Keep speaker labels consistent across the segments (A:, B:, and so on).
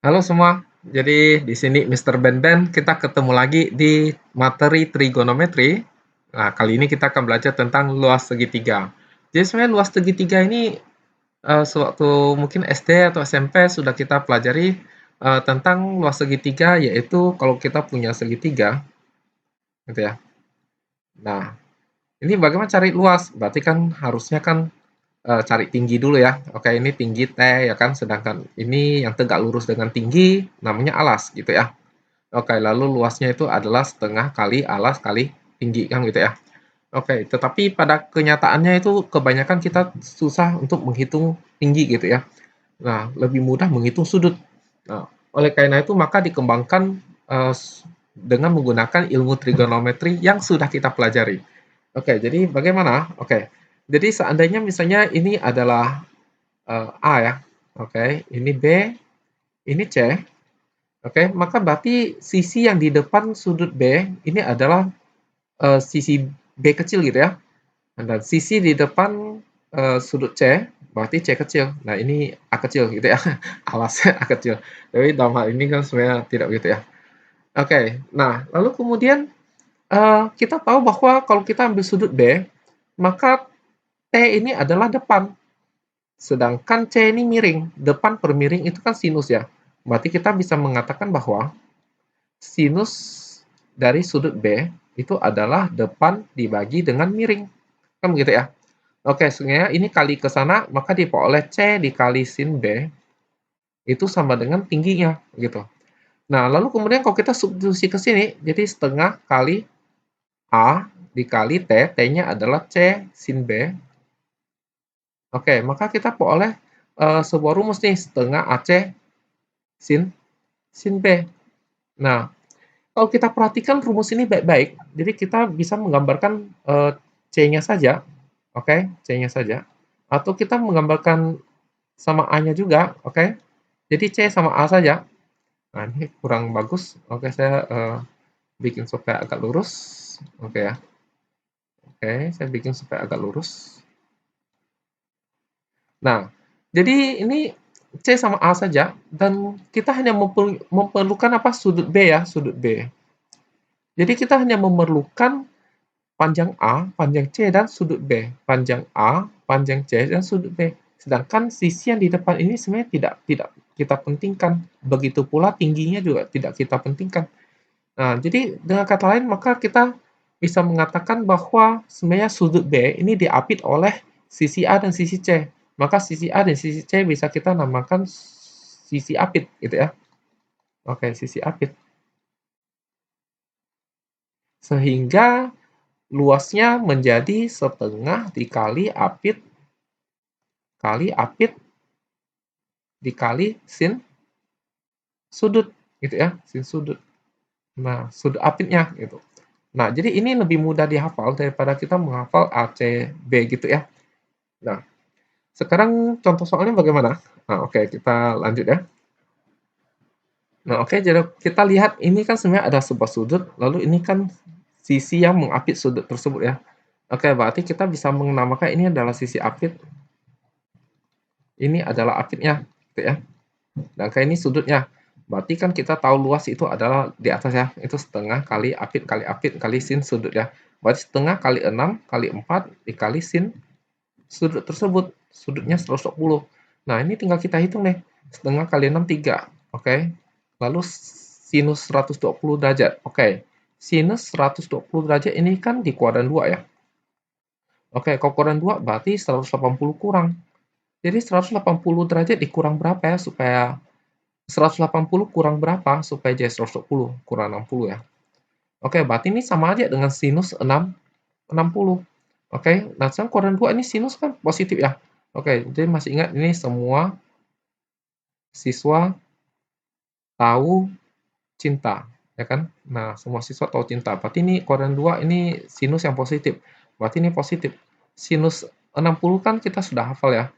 A: Halo semua, jadi di sini Mr. Ben kita ketemu lagi di materi trigonometri. Nah, kali ini kita akan belajar tentang luas segitiga. Jadi sebenarnya luas segitiga ini sewaktu mungkin SD atau SMP sudah kita pelajari tentang luas segitiga, yaitu kalau kita punya segitiga, gitu ya. Nah, ini bagaimana cari luas? Berarti kan harusnya kan cari tinggi dulu ya. Oke, ini tinggi T ya kan, sedangkan ini yang tegak lurus dengan tinggi namanya alas gitu ya. Oke, lalu luasnya itu adalah setengah kali alas kali tinggi kan gitu ya. Oke, tetapi pada kenyataannya itu kebanyakan kita susah untuk menghitung tinggi gitu ya. Nah, lebih mudah menghitung sudut. Nah, oleh karena itu maka dikembangkan dengan menggunakan ilmu trigonometri yang sudah kita pelajari. Oke, jadi bagaimana? Oke, jadi seandainya misalnya ini adalah A ya. Oke, ini B, ini C. Oke, maka berarti sisi yang di depan sudut B ini adalah sisi B kecil gitu ya. Dan sisi di depan sudut C berarti C kecil. Nah, ini A kecil gitu ya. Alasnya A kecil. Tapi dalam hal ini kan sebenarnya tidak begitu ya. Oke, nah lalu kemudian kita tahu bahwa kalau kita ambil sudut B, maka T ini adalah depan. Sedangkan C ini miring. Depan per miring itu kan sinus ya. Berarti kita bisa mengatakan bahwa sinus dari sudut B itu adalah depan dibagi dengan miring. Kan begitu ya? Oke, sebenarnya ini kali ke sana, maka diperoleh C dikali sin B itu sama dengan tingginya, gitu. Nah, lalu kemudian kalau kita substitusi ke sini, jadi setengah kali A dikali T, T-nya adalah C sin B. Oke, maka kita peroleh sebuah rumus nih, setengah AC sin sin B. Nah, kalau kita perhatikan rumus ini baik-baik, jadi kita bisa menggambarkan C-nya saja, oke, C-nya saja, atau kita menggambarkan sama A-nya juga, oke. Jadi C sama A saja. Nah, ini kurang bagus. Oke, saya bikin supaya agak lurus. Oke ya. Oke, saya bikin supaya agak lurus. Nah, jadi ini C sama A saja dan kita hanya memerlukan apa? Sudut B ya, sudut B. Jadi kita hanya memerlukan panjang A, panjang C, dan sudut B. Panjang A, panjang C, dan sudut B. Sedangkan sisi yang di depan ini sebenarnya tidak kita pentingkan. Begitu pula tingginya juga tidak kita pentingkan. Nah, jadi dengan kata lain maka kita bisa mengatakan bahwa sebenarnya sudut B ini diapit oleh sisi A dan sisi C. Maka sisi A dan sisi C bisa kita namakan sisi apit gitu ya. Oke, sisi apit. Sehingga luasnya menjadi setengah dikali apit kali apit dikali sin sudut gitu ya, sin sudut. Nah, sudut apitnya gitu. Nah, jadi ini lebih mudah dihafal daripada kita menghafal ACB gitu ya. Nah, sekarang contoh soalnya bagaimana? Nah, oke, kita lanjut ya. Nah, oke, jadi kita lihat ini kan sebenarnya ada sebuah sudut, lalu ini kan sisi yang mengapit sudut tersebut ya. Oke, berarti kita bisa menamakan ini adalah sisi apit, ini adalah apitnya, gitu ya. Dan kayak ini sudutnya. Berarti kan kita tahu luas itu adalah di atas ya, itu setengah kali apit kali sin sudut ya. Berarti setengah kali 6 kali 4 dikali sin sudut tersebut. Sudutnya 120. Nah, ini tinggal kita hitung nih. Setengah kali 6, 3. Oke. Lalu sinus 120 derajat. Oke. Sinus 120 derajat ini kan di kuadran 2 ya. Oke, kalau kuadran 2 berarti 180 kurang. Jadi 180 derajat dikurang berapa ya supaya 180 kurang berapa supaya jadi 120 kurang 60 ya. Oke, berarti ini sama aja dengan sinus 60. Oke, nah sekarang kuadran 2 ini sinus kan positif ya. Oke, jadi masih ingat ini semua siswa tahu cinta, ya kan? Nah, semua siswa tahu cinta. Berarti ini kuadran 2 ini sinus yang positif. Berarti ini positif. Sinus 60 kan kita sudah hafal ya,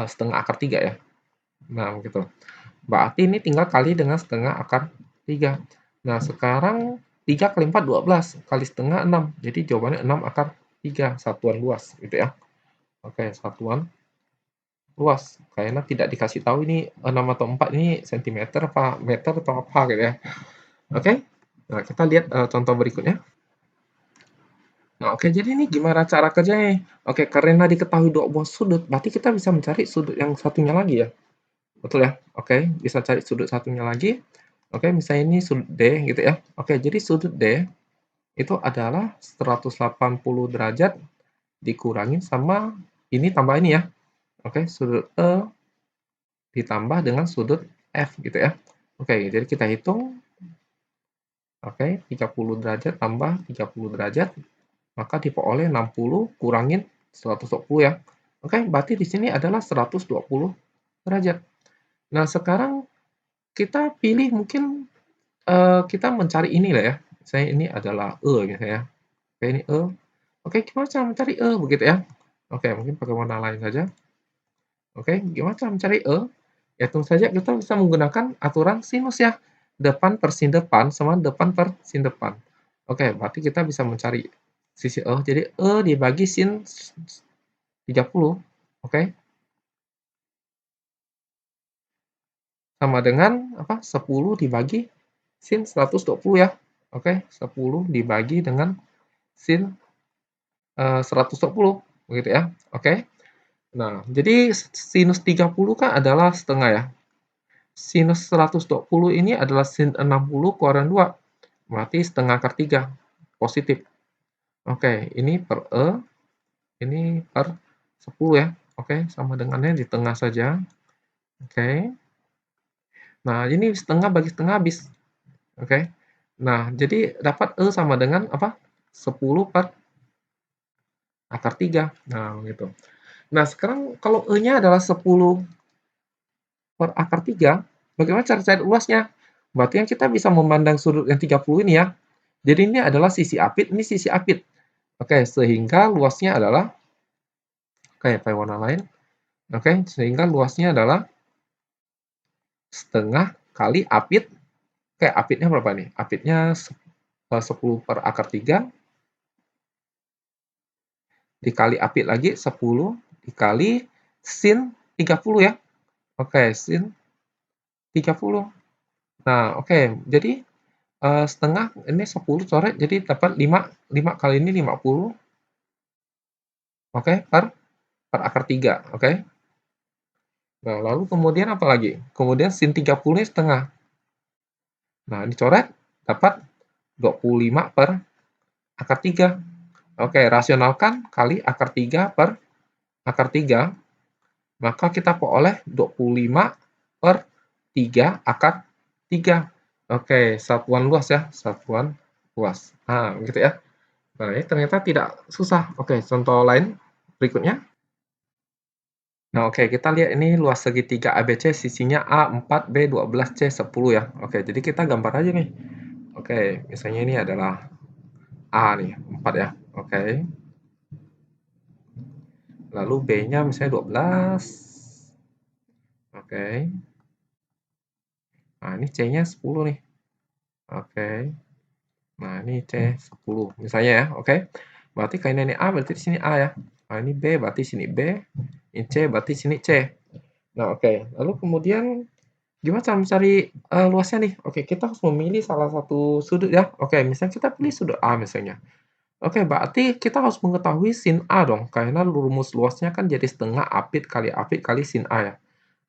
A: setengah akar 3 ya. Nah, gitu. Berarti ini tinggal kali dengan setengah akar 3. Nah, sekarang 3 kali 4, 12. Kali setengah 6. Jadi jawabannya 6 akar 3. Satuan luas, gitu ya. Oke, satuan luas, karena tidak dikasih tahu ini 6 atau 4 ini sentimeter apa meter atau apa gitu ya. Oke, nah kita lihat contoh berikutnya. Nah, oke, jadi ini gimana cara kerjanya? Oke, karena diketahui dua buah sudut, berarti kita bisa mencari sudut yang satunya lagi ya. Betul ya? Oke, bisa cari sudut satunya lagi. Oke, misalnya ini sudut D gitu ya. Oke, jadi sudut D itu adalah 180 derajat dikurangin sama ini tambah ini ya. Oke, sudut E ditambah dengan sudut F gitu ya. Oke, jadi kita hitung. Oke, 30 derajat tambah 30 derajat, maka diperoleh 60 kurangin 120 ya. Oke, berarti di sini adalah 120 derajat. Nah, sekarang kita pilih mungkin kita mencari ini lah ya. Saya ini adalah E gitu ya. Oke, ini E. Oke, gimana cara mencari E begitu ya? Oke, mungkin pakai warna lain saja. Oke, gimana cara mencari E? Ya, tentu saja kita bisa menggunakan aturan sinus ya. Depan per sin depan sama depan per sin depan. Oke, berarti kita bisa mencari sisi E. Jadi E dibagi sin 30. Oke, sama dengan apa? 10 dibagi sin 120 ya. Oke, 10 dibagi dengan sin 120 begitu ya. Oke. Nah, jadi sinus 30 kan adalah setengah ya. Sinus 120 ini adalah sin 60 kuadran 2. Berarti setengah akar 3. Positif. Oke, ini per E, ini per 10 ya. Oke, sama dengannya di tengah saja. Oke. Nah, ini setengah bagi setengah habis. Oke. Nah, jadi dapat E sama dengan apa? 10 per akar 3. Nah, gitu. Nah, sekarang kalau E-nya adalah 10 per akar 3, bagaimana cara cari luasnya? Berarti kan kita bisa memandang sudut yang 30 ini ya. Jadi ini adalah sisi apit, ini sisi apit. Oke, sehingga luasnya adalah, oke, pakai warna lain. Oke, sehingga luasnya adalah setengah kali apit. Oke, apitnya berapa nih? Apitnya 10 per akar 3 dikali apit lagi 10 dikali sin 30 ya. Oke, sin 30. Nah, oke. Jadi setengah ini 10 coret jadi dapat 5 kali ini 50. Oke, per akar 3. Oke. Nah, lalu kemudian apa lagi? Kemudian sin 30 ini setengah. Nah, dicoret dapat 25 per akar 3. Oke, rasionalkan kali akar 3 per akar 3, maka kita peroleh 25 per 3 akar 3. Oke, satuan luas ya, satuan luas. Nah, gitu ya. Nah, ini ternyata tidak susah. Oke, contoh lain berikutnya. Nah, oke, kita lihat ini luas segitiga ABC, sisinya A4, B12, C10 ya. Oke, jadi kita gambar aja nih. Oke, misalnya ini adalah A nih, 4 ya. Oke. Lalu B-nya misalnya 12. Oke. Nah, ini C-nya 10 nih. Oke. Nah, ini C10 misalnya ya. Oke. Berarti karena ini A berarti di sini A ya. Nah, ini B berarti sini B. Ini C berarti sini C. Nah, oke. Lalu kemudian gimana cara mencari luasnya nih? Oke, kita harus memilih salah satu sudut ya. Oke, misalnya kita pilih sudut A misalnya. Oke, berarti kita harus mengetahui sin A dong, karena rumus luasnya kan jadi setengah apit kali sin A ya.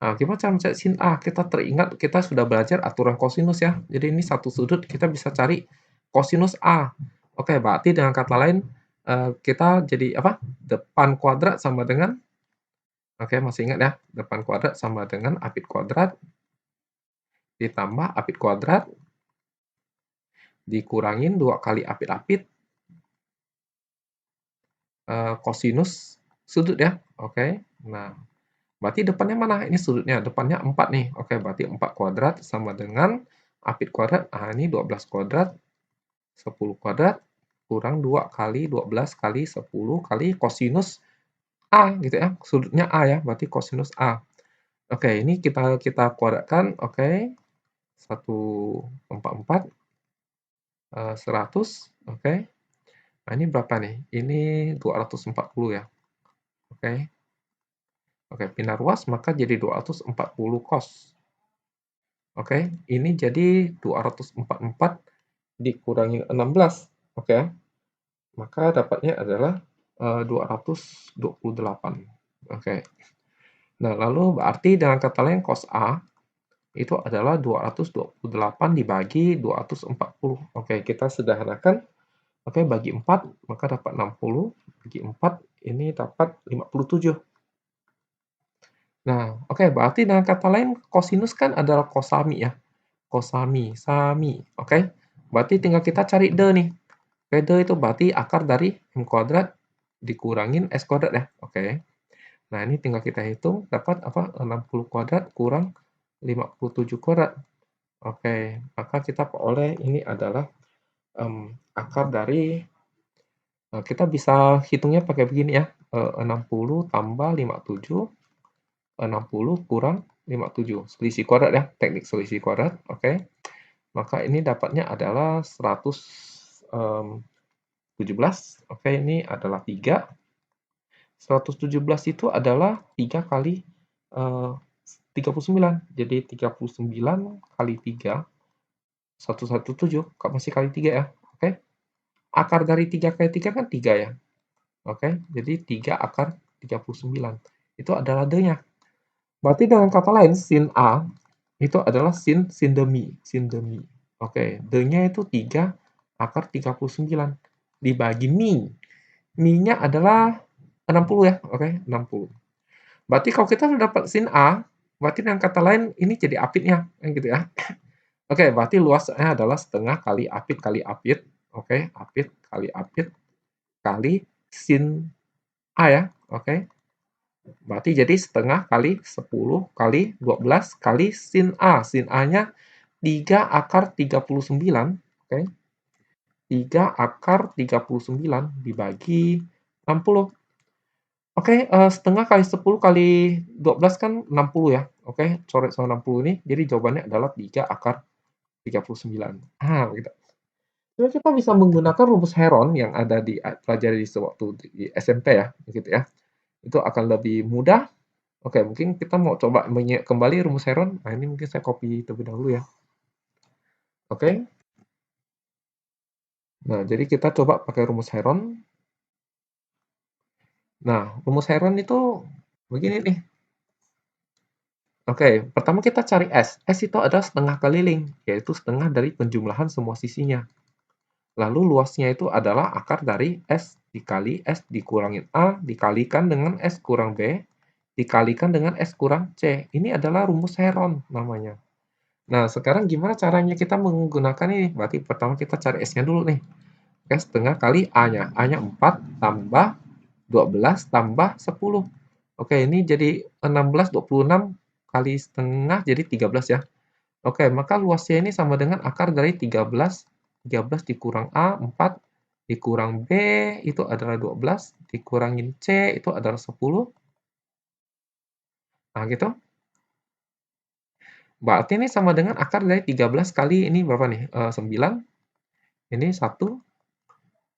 A: Nah, gimana cara mencari sin A? Kita teringat kita sudah belajar aturan kosinus ya. Jadi ini satu sudut kita bisa cari kosinus A. Oke, berarti dengan kata lain kita jadi apa? Depan kuadrat sama dengan, oke, masih ingat ya, depan kuadrat sama dengan apit kuadrat ditambah apit kuadrat dikurangin 2 kali apit-apit kosinus sudut ya. Oke. Nah, berarti depannya mana? Ini sudutnya, depannya 4 nih. Oke, berarti 4 kuadrat sama dengan apit kuadrat. Nah, ini 12 kuadrat, 10 kuadrat, kurang 2 kali 12 kali 10 kali kosinus A gitu ya. Sudutnya A ya, berarti kosinus A. Oke, ini kita kuadratkan. Oke. 1/4, 100. Oke. Nah, ini berapa nih? Ini 240 ya. Oke. Oke, pindah ruas maka jadi 240 cos. Oke, ini jadi 244 dikurangi 16. Oke, maka dapatnya adalah 228. Oke. Nah, lalu berarti dengan kata lain cos A itu adalah 228 dibagi 240. Oke, kita sederhanakan. Oke, bagi 4, maka dapat 60. Bagi 4, ini dapat 57. Nah, oke, berarti dengan kata lain kosinus kan adalah kosami ya. Kosami, sami. Oke, berarti tinggal kita cari D nih. Oke, D itu berarti akar dari M kuadrat dikurangin S kuadrat ya. Oke. Nah, ini tinggal kita hitung dapat apa? 60 kuadrat kurang 57 kuadrat. Oke, maka kita peroleh ini adalah akar dari kita bisa hitungnya pakai begini ya. 60 tambah 57, 60 kurang 57. Selisih kuadrat ya, teknik selisih kuadrat. Oke. Maka ini dapatnya adalah 117. Oke, ini adalah 3. 117 itu adalah 3 kali 39. Jadi 39 kali 3, 117, masih kali 3 ya. Oke. Akar dari 3 kali 3 kan 3 ya. Oke, jadi 3 akar 39. Itu adalah D-nya. Berarti dengan kata lain, sin A itu adalah sin demi. Oke, D-nya itu 3 akar 39 dibagi mi. Mi-nya adalah 60 ya. Oke, 60. Berarti kalau kita sudah dapat sin A, berarti dengan kata lain ini jadi apitnya, gitu ya. Oke, berarti luasnya adalah setengah kali apit kali apit. Oke, apit kali apit kali sin A ya. Oke. Berarti jadi setengah kali 10 kali 12 kali sin A. Sin A-nya 3 akar 39. Oke. 3 akar 39 dibagi 60. Oke, setengah kali 10 kali 12 kan 60 ya. Oke, coret sama 60 ini. Jadi jawabannya adalah 3 akar 39. Begitu. Jadi kita bisa menggunakan rumus Heron yang ada pelajari di sewaktu di SMP ya, gitu ya. Itu akan lebih mudah. Oke, mungkin kita mau coba mengingat kembali rumus Heron. Nah, ini mungkin saya copy terlebih dahulu ya. Oke. Nah, jadi kita coba pakai rumus Heron. Nah, rumus Heron itu begini nih. Oke, pertama kita cari S. S itu adalah setengah keliling, yaitu setengah dari penjumlahan semua sisinya. Lalu luasnya itu adalah akar dari S dikali S dikurangin A dikalikan dengan S kurang B dikalikan dengan S kurang C. Ini adalah rumus Heron namanya. Nah, sekarang gimana caranya kita menggunakan ini? Berarti pertama kita cari S-nya dulu nih. Oke, setengah kali A-nya. A-nya 4 tambah 12 tambah 10. Oke, ini jadi 16, 26 kali setengah jadi 13 ya. Oke, maka luasnya ini sama dengan akar dari 13. 13 dikurang A, 4. Dikurang B, itu adalah 12. Dikurangin C, itu adalah 10. Nah, gitu. Berarti ini sama dengan akar dari 13 kali ini berapa nih? 9. Ini 1.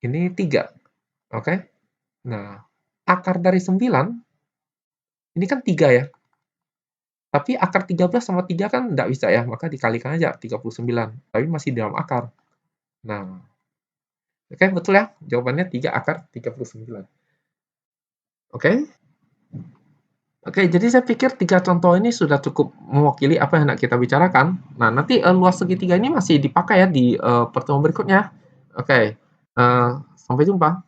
A: Ini 3. Oke. Nah, akar dari 9, ini kan 3 ya. Tapi akar 13 sama 3 kan nggak bisa ya, maka dikalikan aja 39. Tapi masih dalam akar. Nah, oke, betul ya? Jawabannya 3 akar 39. Oke? Oke, jadi saya pikir 3 contoh ini sudah cukup mewakili apa yang hendak kita bicarakan. Nah, nanti luas segitiga ini masih dipakai ya di pertemuan berikutnya. Oke, sampai jumpa.